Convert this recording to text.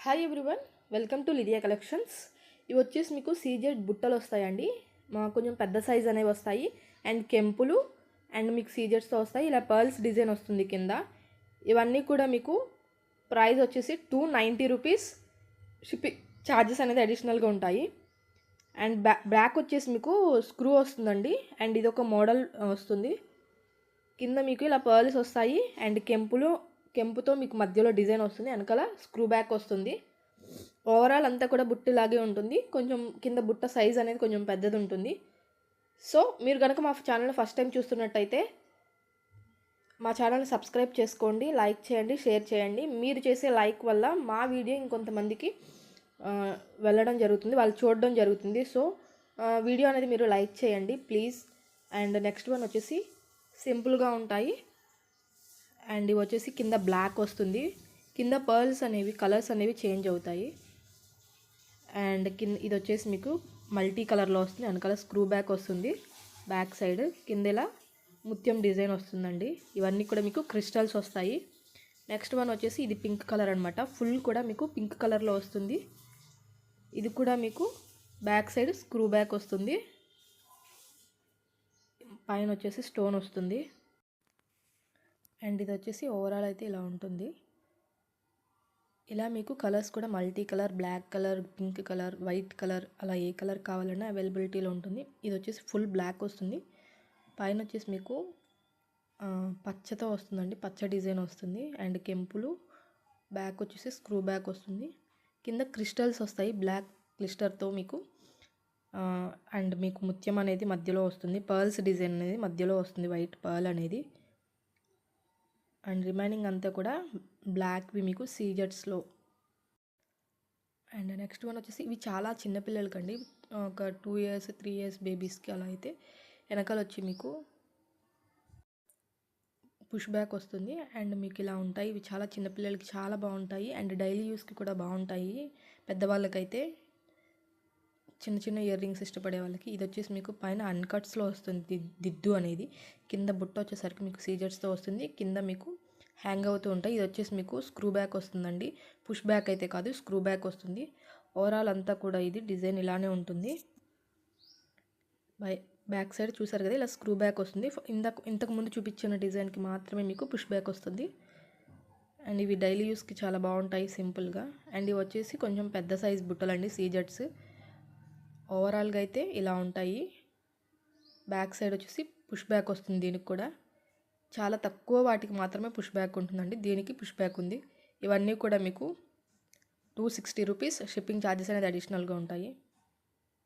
Hi everyone, welcome to Lydia collections. ఇవి వచ్చేసి మీకు సీజెడ్ బుట్టలు వస్తాయండి. కొంచెం పెద్ద సైజ్ అనేవి వస్తాయి అండ్ కెంపులు అండ్ మీకు సీజెడ్స్తో వస్తాయి. ఇలా పర్ల్స్ డిజైన్ వస్తుంది కింద. ఇవన్నీ కూడా మీకు ప్రైస్ వచ్చేసి 290 రూపీస్. షిప్పింగ్ ఛార్జెస్ అనేది అడిషనల్గా ఉంటాయి. అండ్ బ్యాక్ వచ్చేసి మీకు స్క్రూ వస్తుందండి. అండ్ ఇది ఒక మోడల్ వస్తుంది. కింద మీకు ఇలా పర్ల్స్ వస్తాయి అండ్ కెంపుతో మీకు మధ్యలో డిజైన్ వస్తుంది. వెనకాల స్క్రూ బ్యాక్ వస్తుంది. ఓవరాల్ అంతా కూడా బుట్టలాగే ఉంటుంది. కొంచెం కింద బుట్ట సైజ్ అనేది కొంచెం పెద్దది ఉంటుంది. సో మీరు కనుక మా ఛానల్ ఫస్ట్ టైం చూస్తున్నట్టయితే మా ఛానల్ని సబ్స్క్రైబ్ చేసుకోండి, లైక్ చేయండి, షేర్ చేయండి. మీరు చేసే లైక్ వల్ల మా వీడియో ఇంకొంతమందికి వెళ్ళడం జరుగుతుంది, వాళ్ళు చూడడం జరుగుతుంది. సో వీడియో అనేది మీరు లైక్ చేయండి ప్లీజ్. అండ్ నెక్స్ట్ వన్ వచ్చేసి సింపుల్గా ఉంటాయి. అండ్ ఇవి వచ్చేసి కింద బ్లాక్ వస్తుంది. కింద పర్ల్స్ అనేవి కలర్స్ అనేవి చేంజ్ అవుతాయి. అండ్ ఇది వచ్చేసి మీకు మల్టీ కలర్లో వస్తుంది. వెనకాల స్క్రూ బ్యాక్ వస్తుంది. బ్యాక్ సైడ్ కింద ఇలా ముత్యం డిజైన్ వస్తుందండి. ఇవన్నీ కూడా మీకు క్రిస్టల్స్ వస్తాయి. నెక్స్ట్ వన్ వచ్చేసి ఇది పింక్ కలర్ అనమాట. ఫుల్ కూడా మీకు పింక్ కలర్లో వస్తుంది. ఇది కూడా మీకు బ్యాక్ సైడ్ స్క్రూ బ్యాక్ వస్తుంది. పైన వచ్చేసి స్టోన్ వస్తుంది. అండ్ ఇది వచ్చేసి ఓవరాల్ అయితే ఇలా ఉంటుంది. ఇలా మీకు కలర్స్ కూడా multi colour, black colour, pink colour, white colour, అలా ఏ కలర్ కావాలన్నా అవైలబిలిటీలో ఉంటుంది. ఇది వచ్చేసి ఫుల్ బ్లాక్ వస్తుంది. పైన వచ్చేసి మీకు పచ్చతో వస్తుందండి, పచ్చ డిజైన్ వస్తుంది. అండ్ కెంపులు, బ్యాక్ వచ్చేసి స్క్రూ బ్యాక్ వస్తుంది. కింద క్రిస్టల్స్ వస్తాయి బ్లాక్ క్లిస్టర్తో మీకు. అండ్ మీకు ముత్యం అనేది మధ్యలో వస్తుంది. పర్ల్స్ డిజైన్ అనేది మధ్యలో వస్తుంది, వైట్ పర్ల్ అనేది. అండ్ రిమైనింగ్ అంతా కూడా బ్లాక్వి మీకు సీజెడ్స్లో. అండ్ నెక్స్ట్ వన్ వచ్చేసి ఇవి చాలా చిన్నపిల్లలకండి, ఒక 2 years 3 years బేబీస్కి అలా అయితే. వెనకాల వచ్చి మీకు పుష్ బ్యాక్ వస్తుంది. అండ్ మీకు ఇలా ఉంటాయి. ఇవి చాలా చిన్నపిల్లలకి చాలా బాగుంటాయి అండ్ డైలీ యూస్కి కూడా బాగుంటాయి. పెద్దవాళ్ళకైతే, చిన్న చిన్న ఇయర్ రింగ్స్ ఇష్టపడే వాళ్ళకి. ఇది వచ్చేసి మీకు పైన అన్కట్స్లో వస్తుంది దిద్దు అనేది. కింద బుట్ట వచ్చేసరికి మీకు సీజెడ్స్తో వస్తుంది. కింద మీకు హ్యాంగ్ అవుతూ ఉంటాయి. ఇది వచ్చేసి మీకు స్క్రూ బ్యాక్ వస్తుందండి. పుష్ బ్యాక్ అయితే కాదు, స్క్రూ బ్యాక్ వస్తుంది. ఓవరాల్ అంతా కూడా ఇది డిజైన్ ఇలానే ఉంటుంది. బ్యాక్ సైడ్ చూసారు కదా, ఇలా స్క్రూ బ్యాక్ వస్తుంది. ఇంతకు ముందు చూపించిన డిజైన్కి మాత్రమే మీకు పుష్ బ్యాక్ వస్తుంది. అండ్ ఇవి డైలీ యూస్కి చాలా బాగుంటాయి సింపుల్గా. అండ్ ఇవి వచ్చేసి కొంచెం పెద్ద సైజ్ బుట్టలండి, సీజెడ్స్. ఓవరాల్గా అయితే ఇలా ఉంటాయి. బ్యాక్ సైడ్ వచ్చేసి పుష్ బ్యాక్ వస్తుంది. దీనికి కూడా చాలా తక్కువ వాటికి మాత్రమే పుష్ బ్యాక్ ఉంటుందండి, దీనికి పుష్ బ్యాక్ ఉంది. ఇవన్నీ కూడా మీకు 260 రూపీస్. షిప్పింగ్ ఛార్జెస్ అనేది అడిషనల్గా ఉంటాయి.